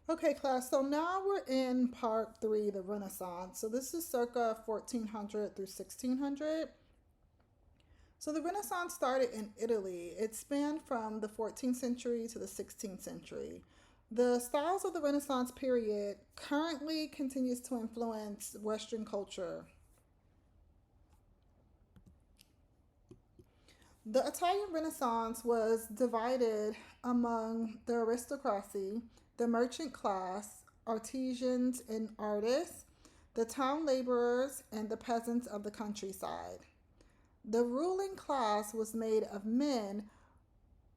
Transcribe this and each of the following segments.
Okay, class, so now we're in part three, the Renaissance. So this is circa 1400 through 1600. So the Renaissance started in Italy. It spanned from the 14th century to the 16th century. The styles of the Renaissance period currently continues to influence Western culture. The Italian Renaissance was divided among the aristocracy, the merchant class, artisans and artists, the town laborers, and the peasants of the countryside. The ruling class was made of men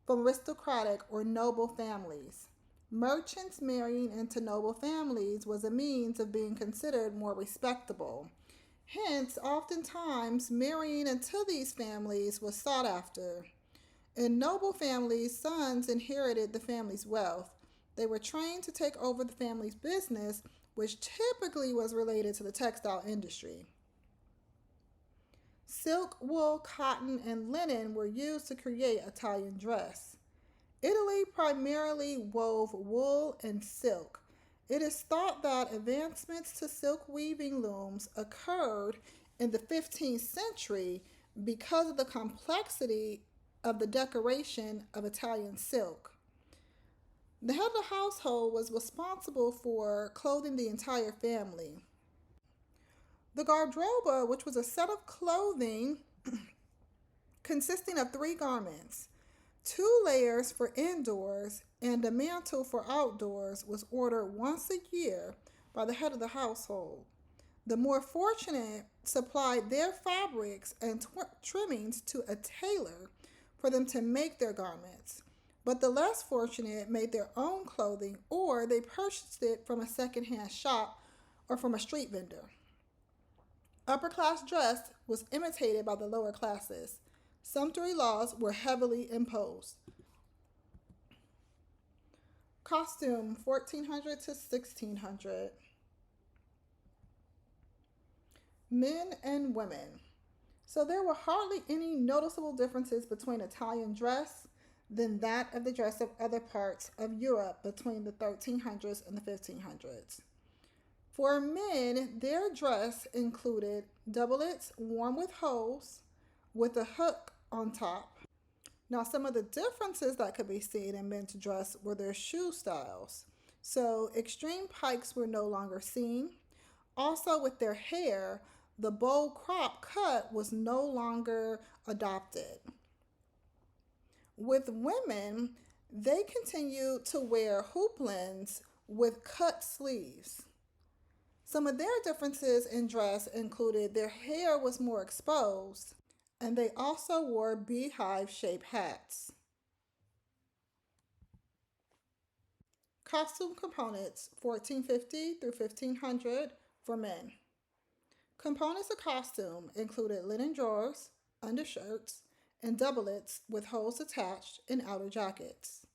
from aristocratic or noble families. Merchants marrying into noble families was a means of being considered more respectable. Hence, oftentimes, marrying into these families was sought after. In noble families, sons inherited the family's wealth. They were trained to take over the family's business, which typically was related to the textile industry. Silk, wool, cotton, and linen were used to create Italian dress. Italy primarily wove wool and silk. It is thought that advancements to silk weaving looms occurred in the 15th century because of the complexity of the decoration of Italian silk. The head of the household was responsible for clothing the entire family. The garderobe, which was a set of clothing consisting of three garments, two layers for indoors and a mantle for outdoors, was ordered once a year by the head of the household. The more fortunate supplied their fabrics and trimmings to a tailor for them to make their garments, but the less fortunate made their own clothing or they purchased it from a secondhand shop or from a street vendor. Upper class dress was imitated by the lower classes. Sumptuary laws were heavily imposed. Costume 1400 to 1600. Men and women. So there were hardly any noticeable differences between Italian dress than that of the dress of other parts of Europe between the 1300s and the 1500s. For men, their dress included doublets worn with hose with a hook on top. Now, some of the differences that could be seen in men's dress were their shoe styles. So, extreme pikes were no longer seen. Also, with their hair, the bowl crop cut was no longer adopted. With women, they continued to wear hooplets with cut sleeves. Some of their differences in dress included their hair was more exposed, and they also wore beehive shaped hats. Costume components 1450 through 1500 for men. Components of costume included linen drawers, undershirts, and doublets with hose attached and outer jackets.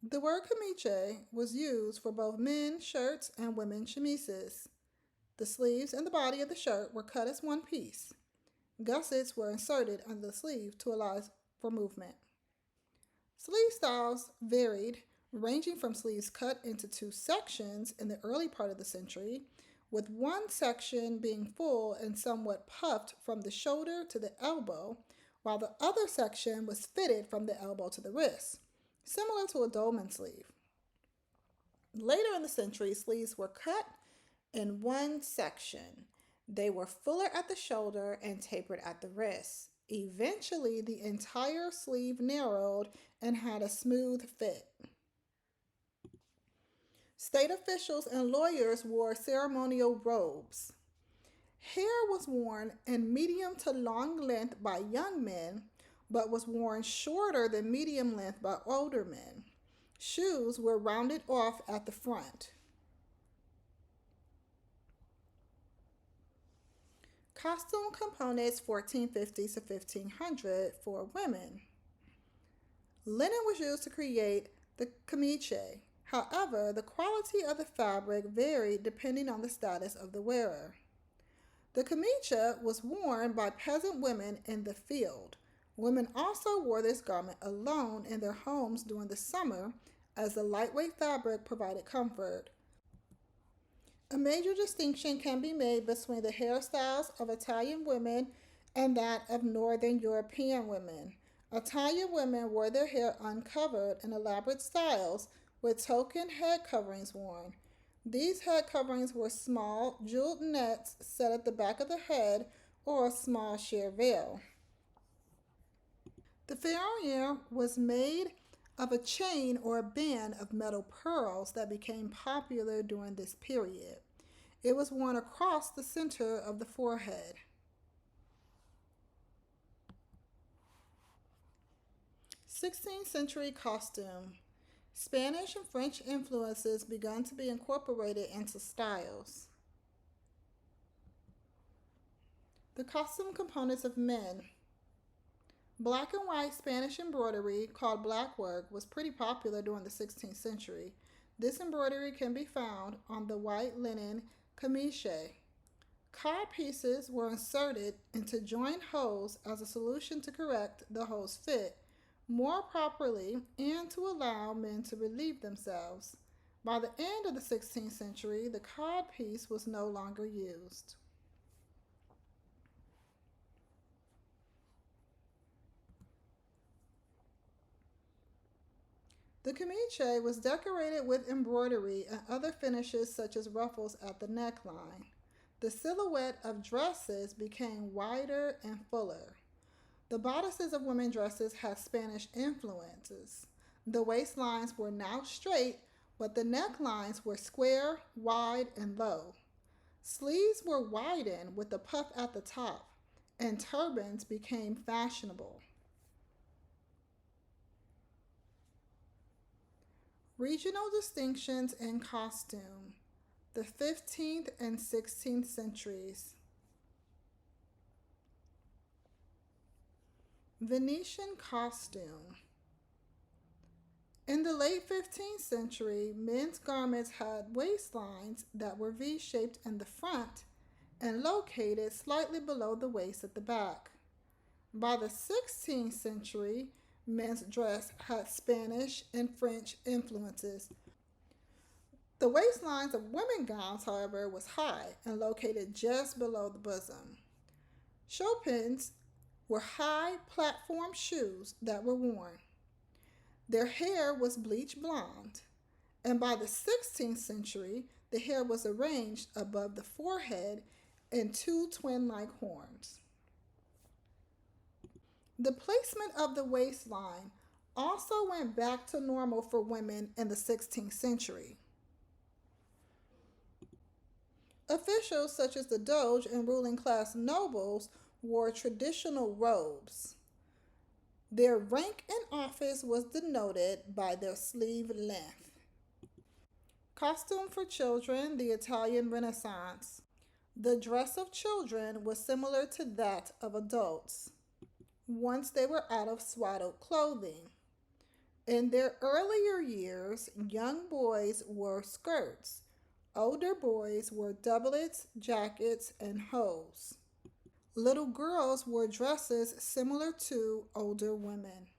The word camice was used for both men's shirts and women's chemises. The sleeves and the body of the shirt were cut as one piece. Gussets were inserted under the sleeve to allow for movement. Sleeve styles varied, ranging from sleeves cut into two sections in the early part of the century, with one section being full and somewhat puffed from the shoulder to the elbow, while the other section was fitted from the elbow to the wrist, similar to a dolman sleeve. Later in the century, sleeves were cut in one section. They were fuller at the shoulder and tapered at the wrist. Eventually, the entire sleeve narrowed and had a smooth fit. State officials and lawyers wore ceremonial robes. Hair was worn in medium to long length by young men, but was worn shorter than medium length by older men. Shoes were rounded off at the front. Costume components 1450 to 1500 for women. Linen was used to create the camice. However, the quality of the fabric varied depending on the status of the wearer. The camicia was worn by peasant women in the field. Women also wore this garment alone in their homes during the summer as the lightweight fabric provided comfort. A major distinction can be made between the hairstyles of Italian women and that of Northern European women. Italian women wore their hair uncovered in elaborate styles with token head coverings worn. These head coverings were small, jeweled nets set at the back of the head or a small sheer veil. The ferrule was made of a chain or a band of metal pearls that became popular during this period. It was worn across the center of the forehead. 16th century costume. Spanish and French influences began to be incorporated into styles. The costume components of men. Black and white Spanish embroidery, called blackwork, was pretty popular during the 16th century. This embroidery can be found on the white linen camicie. Cod pieces were inserted into joint holes as a solution to correct the hole's fit more properly and to allow men to relieve themselves. By the end of the 16th century, the cod piece was no longer used. The camicie was decorated with embroidery and other finishes such as ruffles at the neckline. The silhouette of dresses became wider and fuller. The bodices of women's dresses had Spanish influences. The waistlines were now straight, but the necklines were square, wide, and low. Sleeves were widened with a puff at the top, and turbans became fashionable. Regional distinctions in costume. The 15th and 16th centuries. Venetian costume. In the late 15th century, men's garments had waistlines that were V-shaped in the front and located slightly below the waist at the back. By the 16th century, men's dress had Spanish and French influences. The waistlines of women's gowns, however, was high and located just below the bosom. Chopins were high platform shoes that were worn. Their hair was bleach blonde, and by the 16th century, the hair was arranged above the forehead in two twin-like horns. The placement of the waistline also went back to normal for women in the 16th century. Officials such as the Doge and ruling class nobles wore traditional robes. Their rank in office was denoted by their sleeve length. Costume for children, the Italian Renaissance. The dress of children was similar to that of adults once they were out of swaddled clothing. In their earlier years, young boys wore skirts. Older boys wore doublets, jackets, and hose. Little girls wore dresses similar to older women.